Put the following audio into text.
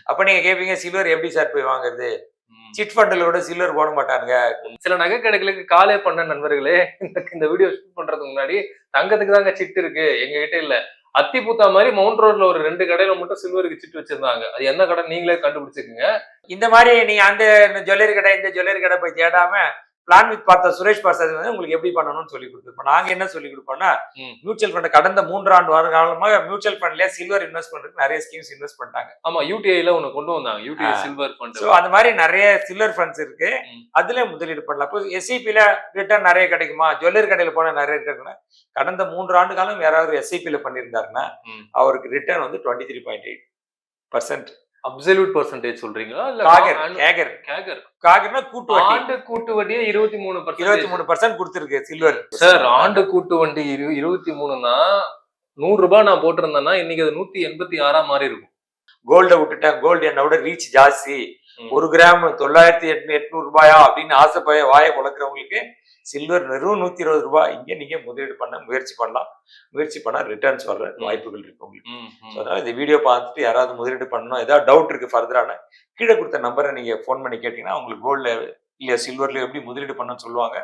அப்ப நீங்க கேட்பீங்க சில்வர் எப்படி சார் போய் வாங்குறது? சிட் ஃபண்ட்ல கூட சில்வர் போட மாட்டானுங்க. சில நகை கடைகளுக்கு காலே பண்ண நண்பர்களே, இந்த வீடியோ ஷூட் பண்றதுக்கு முன்னாடி தங்கத்துக்கு தாங்க சிட் இருக்கு, எங்க கிட்ட இல்ல. அத்திபூத்தா மாதிரி மவுண்ட் ரோட்ல ஒரு 2 கடையில மட்டும் சில்வருக்கு சிட் வச்சிருந்தாங்க. அது என்ன கடை நீங்களே கண்டுபிடிச்சுக்கோங்க. இந்த மாதிரி நீங்க அந்த ஜுவல்லரி கடை இந்த ஜுவல்லரி கடை போய் தேடாம பிளான் வித் பார்த்த சுரேஷ் பிரசாத் வந்து உங்களுக்கு எப்படி பண்ணணும்னு சொல்லி கொடுத்துருப்போம். நாங்க என்ன சொல்லி கொடுப்போம்னா, மியூச்சுவல் ஃபண்ட் கடந்த 3 ஆண்டு வார காலமாக மியூச்சுவல் ஃபண்ட்ல சில்வர் இன்வெஸ்ட் பண்றதுக்கு நிறைய ஸ்கீம்ஸ் இன்வெஸ்ட் பண்ணிட்டாங்க. ஆமா, யூடிஐல ஒண்ணு கொண்டு வந்தாங்க, யூடிஐ சில்வர் ஃபண்ட். சோ அந்த மாதிரி நிறைய சில்வர் ஃபண்ட்ஸ் இருக்கு, அதுல முதலீடு பண்ணலாம். இப்போ எஸ்ஐபில ரிட்டர்ன் நிறைய கிடைக்குமா? ஜுவல்லரி கடையில போனா நிறைய கிடைக்குமா? கடந்த 3 ஆண்டு காலம் யாராவது எஸ்ஐபில பண்ணியிருந்தாருன்னா அவருக்கு ரிட்டர்ன் வந்து 23.8%. அப்சல்யூட் பெர்சன்டேஜ் சொல்றீங்களா இல்ல கேகர்? காகர்னா கூட்டு வட்டி. ஆண்டு கூட்டு வட்டியே 23%. 23% கொடுத்திருக்கு சில்வர். சார் ஆண்டு கூட்டு வட்டி 23னா 100 ரூபாய் நான் போட்டிருந்தேன்னா இன்னைக்கு அது 186 மாறி இருக்கும். கோல்ட விட்டுட்டேன், கோல்டு என்னை விட ரீச் ஜாஸ்தி, 1 கிராம் 9,800 ரூபாயா அப்படின்னு ஆசைப்பய வாயை குழக்கிறவங்களுக்கு சில்வர் வெறும் 120 ரூபாய். இங்க நீங்க முதலீடு பண்ண முயற்சி பண்ணலாம். முயற்சி பண்ணா ரிட்டர்ன்ஸ் வர வாய்ப்புகள் இருக்கு உங்களுக்கு. அதனால இந்த வீடியோ பார்த்துட்டு யாராவது முதலீடு பண்ணணும், ஏதாவது டவுட் இருக்கு ஃபர்தரான, கீழே கொடுத்த நம்பரை நீங்க போன் பண்ணி கேட்டீங்கன்னா உங்களுக்கு கோல்ட்ல இல்ல சில்வர்ல எப்படி முதலீடு பண்ணணும்னு சொல்லுவாங்க.